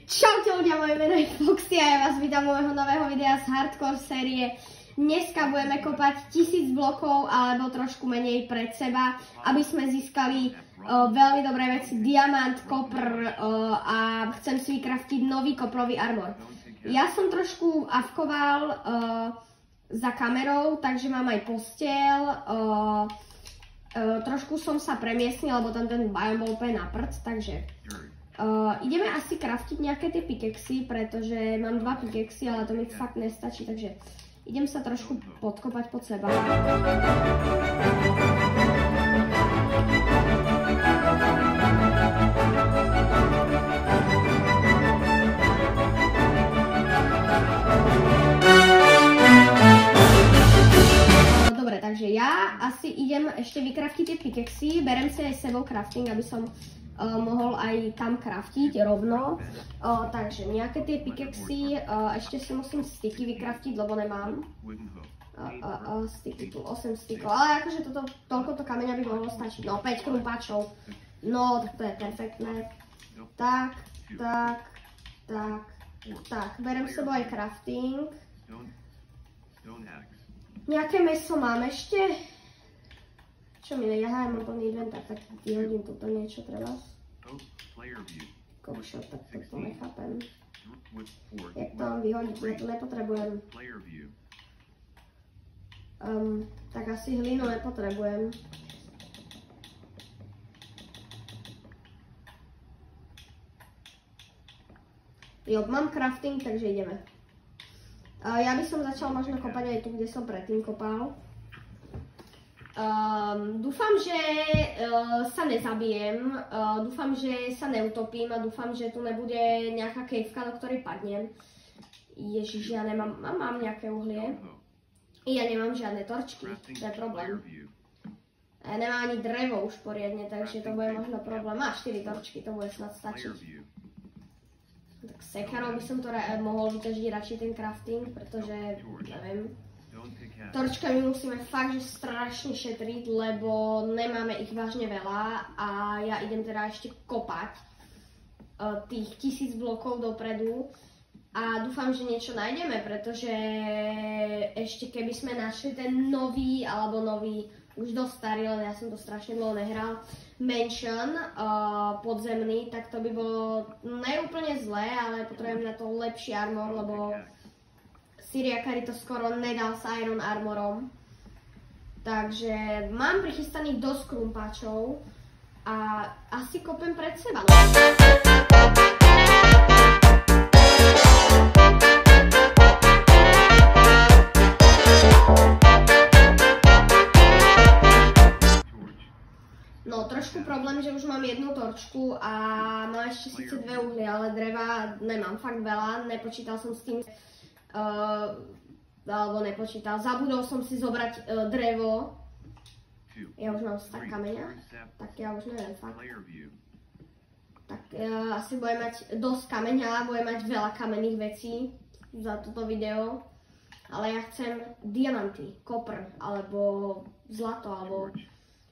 Čaute ľudia, moje meno je Foxy a ja vás vítam môjho nového videa z Hardcore série. Dneska budeme kopať 1000 blokov alebo trošku menej pred seba, aby sme získali veľmi dobré veci, diamant, kopr a chcem si vykraftiť nový koprový armor. Ja som trošku avkoval za kamerou, takže mám aj posteľ. Trošku som sa premiestnil, lebo tam ten biom bol úplne na prd, takže ideme asi craftiť nejaké tie pickaxy, pretože mám 2 pickaxy, ale to mi fakt nestačí, takže idem sa trošku podkopať pod seba. Dobre, takže ja asi idem ešte vykraftiť tie pickaxy, berem si aj sebou crafting, aby som mohol aj tam craftiť rovno. Takže nejaké tie pickaxy, ešte si musím sticky vykraftiť, lebo nemám. Sticky tu, 8 stickov, ale akože toľkoto kameňa by mohlo stačiť. No 5 krumpáčov, no tak to je perfektné. Tak, berem s sebou aj crafting. Nejaké mäso mám ešte? Čo mi ne, ja mám plný inventár, tak vyhodím toto niečo treba. Kokšo, tak to nechápem. Jak to mám vyhodiť, ja to nepotrebujem. Tak asi hlínu nepotrebujem. Jo, mám crafting, takže ideme. Ja by som začal možno kopať aj tu, kde som predtým kopal. Dúfam, že sa nezabijem, dúfam, že sa neutopím a dúfam, že tu nebude nejaká kejvka, do ktorej padnem. Ježiš, ja mám nejaké uhlie. Ja nemám žiadne torčky, to je problém. Ja nemám ani drevo už poriadne, takže to bude možno problém. 4 torčky, to bude snad stačiť. Tak sekarou by som to mohol vyťažiť radšej ten crafting, pretože neviem. Torčkami musíme fakt, že strašne šetriť, lebo nemáme ich vážne veľa a ja idem teda ešte kopať tých 1000 blokov dopredu a dúfam, že niečo nájdeme, pretože ešte keby sme našli ten nový, už dosť starý, len ja som to strašne dlho nehral, mansion podzemný, tak to by bolo neúplne zlé, ale potrebujem na to lepší armor, lebo Syriakari to skoro nedal s Iron Armorom. Takže mám prichystaných dosť krumpáčov a asi kopem pred seba. No, trošku problém, že už mám jednu torčku a mám ešte síce 2 uhlie, ale dreva nemám fakt veľa, nepočítal som s tým. Alebo nepočítal. Zabudol som si zobrať drevo. Ja už mám stack kameňa. Tak ja už neviem fakt. Tak asi budem mať dosť kameňa, budem mať veľa kamenných vecí za toto video. Ale ja chcem diamanty, kopr, alebo zlato, alebo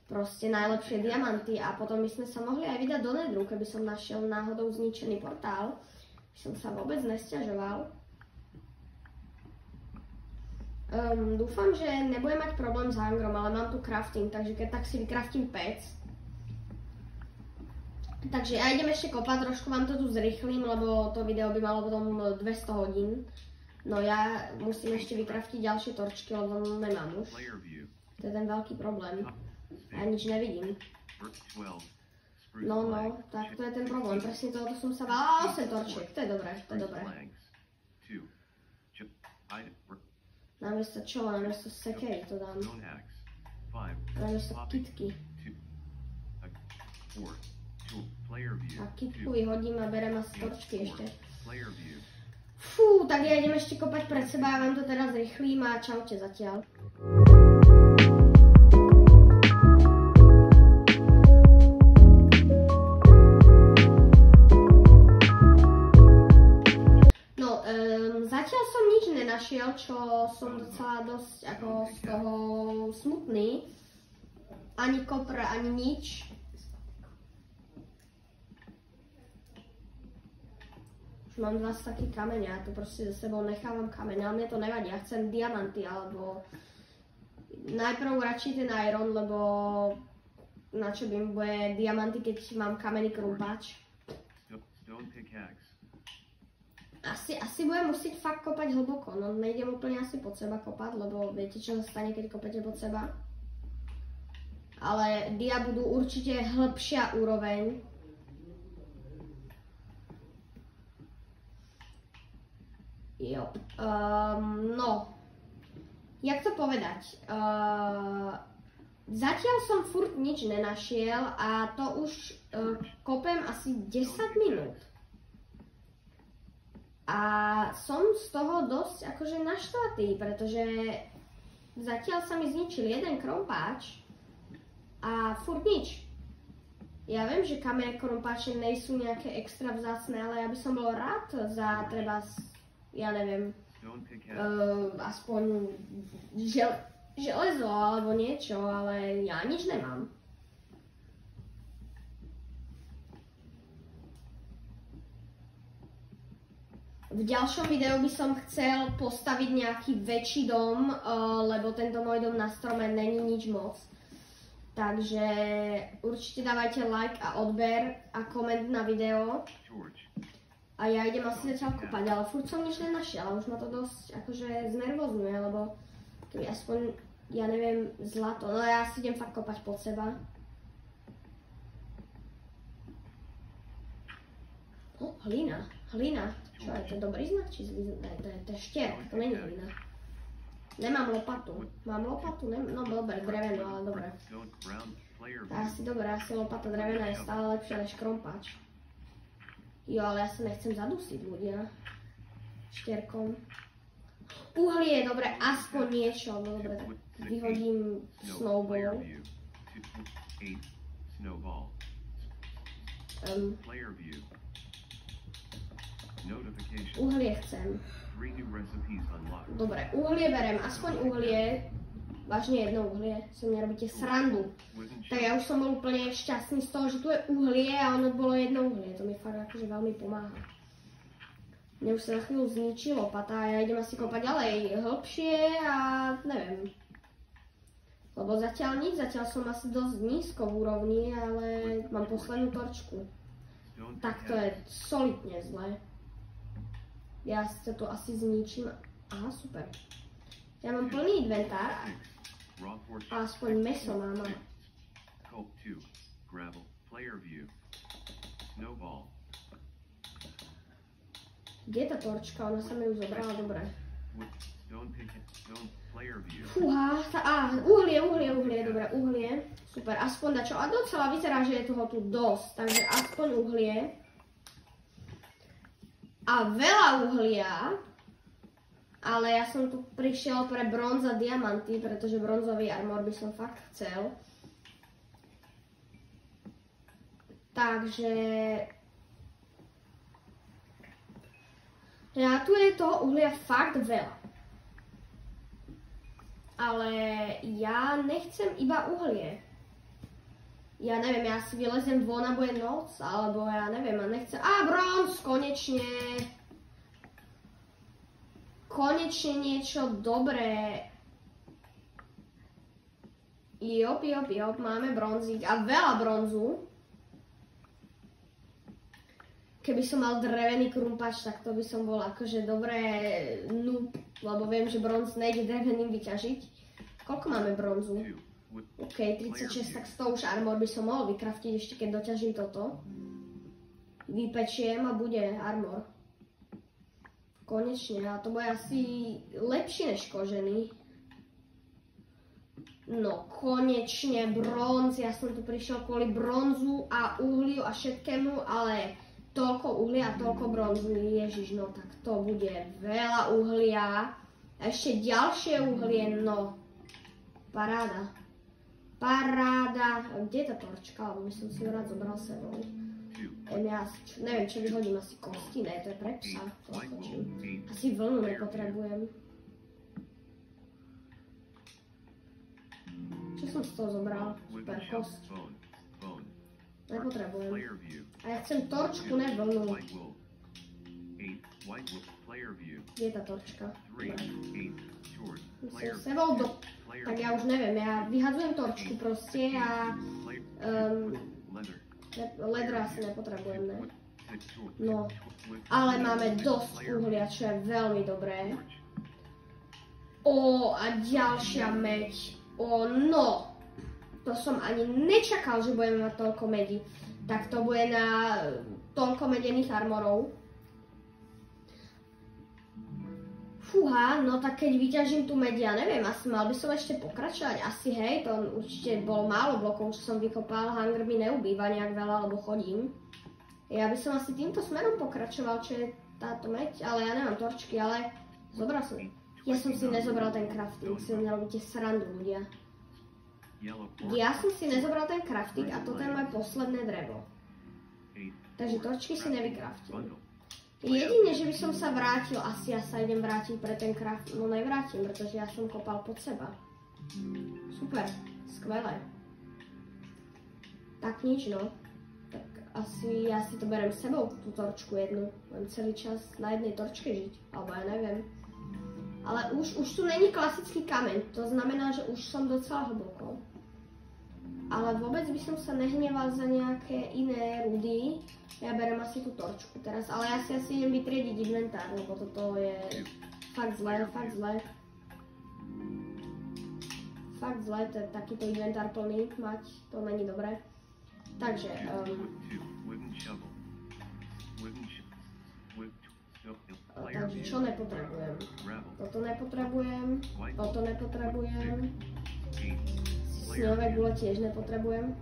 proste najlepšie diamanty. A potom by sme sa mohli aj vydať do Nedru, keby som našiel náhodou zničený portál. By som sa vôbec nesťažoval. Dúfam, že nebudem mať problém s hangrom, ale mám tu crafting, takže keď tak si vykraftím pec. Takže ja idem ešte kopať, trošku vám to tu zrýchlim, lebo to video by malo potom 200 hodín. No ja musím ešte vykraftiť ďalšie torčky, lebo nemám už. To je ten veľký problém. Ja nič nevidím. No, tak to je ten problém, presne tohoto som sa bála. 8 torčiek, to je dobré, to je dobré. Namiesto čo? Namiesto sekery to dám. Namiesto kitky. A kitku vyhodím a berem asi torčky ešte. Fú, tak ja idem ešte kopať pred seba, ja vám to teraz zrýchlím a čaute zatiaľ. Zatiaľ som nič nenašiel, čo som docela dosť ako z toho smutný. Ani kopr, ani nič. Už mám 2 staky kameňa, ja tu proste za sebou nechávam kameň, ale mne to nevadí, ja chcem diamanty, alebo najprv radšej ten iron, lebo na čo by mi bude diamanty, keď mám kamenný krumpáč. Asi budem musieť fakt kopať hlboko, no nejdem úplne asi pod seba kopať, lebo viete čo sa stane, keď kopete pod seba. Ale dia budú určite hĺbšia úroveň. Jo, no, jak to povedať, zatiaľ som furt nič nenašiel a to už kopem asi 10 minút. A som z toho dosť akože naštvatý, pretože zatiaľ sa mi zničil jeden krompáč a furt nič. Ja viem, že kamenné krompáče nejsú nejaké extra vzácne, ale ja by som bol rád za treba, ja neviem, aspoň železo alebo niečo, ale ja nič nemám. V ďalšom videu by som chcel postaviť nejaký väčší dom, lebo tento môj dom na strome není nič moc. Takže určite dávajte like a odber a koment na video. A ja idem asi začal kopať, ale furt som nič nenašiel, ale už ma to dosť akože znervozňuje, lebo keby aspoň, ja neviem, zlato, no ja si idem fakt kopať pod seba. O, hlina. Čo je to dobrý znak, či zlý znak? To je štierk, to není hlina. Nemám lopatu. Mám lopatu? No dobre, drevenú, ale dobre. Asi lopata drevená je stále lepšia než krompáč. Jo, ale ja sa nechcem zadusiť, ľudia. Štierkom. Uhlie, dobre, aspoň niečo. No dobre, tak vyhodím snowball. Uhlie chcem. Dobre, uhlie berem, aspoň uhlie. Vážne jedno uhlie, si mne robíte srandu. Tak ja už som bol úplne šťastný z toho, že tu je uhlie a ono bolo jedno uhlie. To mi fakt akože veľmi pomáha. Mne už sa na chvíľu zničí lopata a ja idem asi kopať ďalej hlbšie a neviem. Lebo zatiaľ nič, zatiaľ som asi dosť nízko v úrovni, ale mám poslednú torčku. Tak to je solidne zle. Ja sa to asi zničím. Aha, super. Ja mám plný inventár a aspoň meso mám. Kde je tá torčka? Ona sa mi už zobrala, dobre. Fúha, uhlie, dobre, uhlie. Super, aspoň dačo. A docela vyzerá, že je toho tu dosť, takže aspoň uhlie. A veľa uhlia. Ale ja som tu prišiel pre bronz a diamanty, pretože bronzový armor by som fakt chcel. Takže... Ja tu je toho uhlia fakt veľa. Ale ja nechcem iba uhlie. Ja neviem, ja si vylezem von a bude noc, alebo ja neviem, ja nechcem... Á, bronz, konečne! Konečne niečo dobré. Jop, máme bronzík a veľa bronzu. Keby som mal drevený krumpač, tak to by som bol akože dobré noob, lebo viem, že bronz nejde dreveným vyťažiť. Koľko máme bronzu? OK, 36, tak 100 už armor by som mohol vykraftiť ešte keď doťažím toto. Vypečiem a bude armor. Konečne, a to bude asi lepšie než kožený. No, konečne bronz, ja som tu prišiel kvôli bronzu a uhliu a všetkému, ale toľko uhlia a toľko bronzu, ježiš, no tak to bude veľa uhlia. A ešte ďalšie uhlie, no, paráda. Paráda. Kde je tá torčka, lebo by som si ju rád zobral sebou. Ja neviem, čo vyhodím, asi kosti, ne, to je pre psa, to otočím. Asi vlnu nepotrebujem. Čo som z toho zobral? Super, kost. Nepotrebujem. A ja chcem torčku, ne vlnu. Kde je tá torčka? Myslím sebou do... Tak ja už neviem, ja vyhadzujem torčku proste a... Ledra asi nepotrebujem, ne? No, ale máme dosť uhlia, čo je veľmi dobré. Ó, a ďalšia meď. Ó, no! To som ani nečakal, že budeme mať toľko medí. Tak to bude na toľko medených armorov. Fúha, no tak keď vyťažím tú meď, ja neviem, asi mal by som ešte pokračovať. Asi hej, to určite bolo málo blokov, čo som vykopal. Hunger mi neubýva nejak veľa, lebo chodím. Ja by som asi týmto smerom pokračoval, čo je táto meď, ale ja nemám torčky, ale zobral som. Ja som si nezobral ten crafting, si nerobíte srandu ľudia. Ja som si nezobral ten crafting a toto je moje posledné drevo. Takže torčky si nevykraftím. Jedine, že by som sa vrátil, asi ja sa idem vrátiť pre ten craft, no nevrátim, pretože ja som kopal pod seba. Super, skvelé. Tak nič no. Tak asi ja si to berem s sebou, tú torčku jednu. Budem celý čas na jednej torčke žiť, alebo ja neviem. Ale už tu není klasický kameň, to znamená, že už som docela hlboko. Ale vôbec by som sa nehneval za nejaké iné rudy. Ja berem asi tú torčku teraz, ale ja si asi idem vytriediť inventár, lebo toto je fakt zlé, fakt zlé. Fakt zlé, takýto inventár plný mať, to není dobré. Takže, takže čo nepotrebujem? Toto nepotrebujem, toto nepotrebujem. Sňové gule tiež nepotrebujem.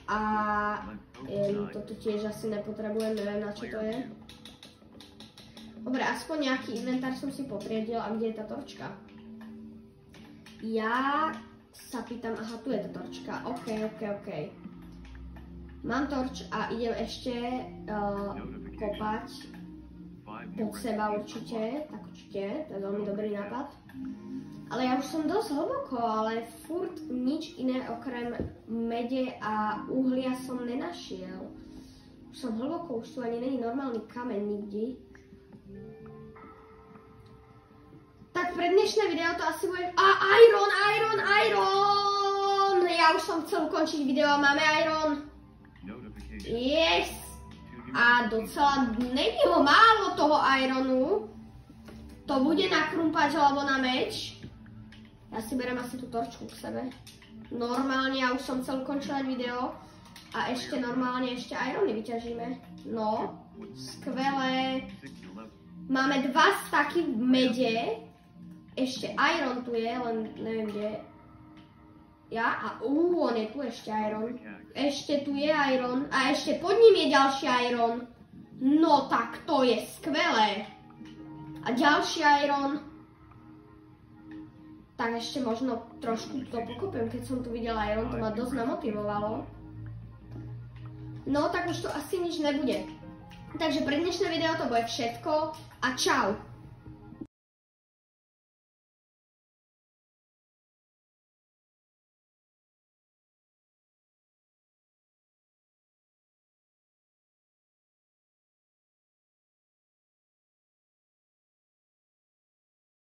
A toto tiež asi nepotrebujem, neviem na čo to je. Dobre, aspoň nejaký inventár som si potriedil. A kde je tá torčka? Ja sa pýtam, aha, tu je tá torčka. OK. Mám torč a idem ešte kopať pod seba určite. Tak určite, to je veľmi dobrý nápad. Ale ja už som dosť hlboko, ale furt nič iné okrem mede a uhlia som nenašiel. Už som hlboko, už tu ani není normálny kameň nikdy. Tak pre dnešné video to asi bude... Iron! Ja už som chcel ukončiť video a máme iron. Yes! A docela není ho málo toho ironu. To bude na krumpač alebo na meč. Ja si berem asi tú torčku k sebe. Normálne, ja už som chcel ukončovať video. A ešte normálne, ešte irony vyťažíme. No, skvelé. Máme 2 staky v mede. Ešte iron tu je, len neviem kde. A on je tu ešte iron. Ešte tu je iron. A ešte pod ním je ďalší iron. No tak to je skvelé. A ďalší iron. Tak ešte možno trošku to pokopiem, keď som tu videla iron, to ma dosť namotivovalo. No tak už to asi nič nebude. Takže pre dnešné video to bude všetko a čau.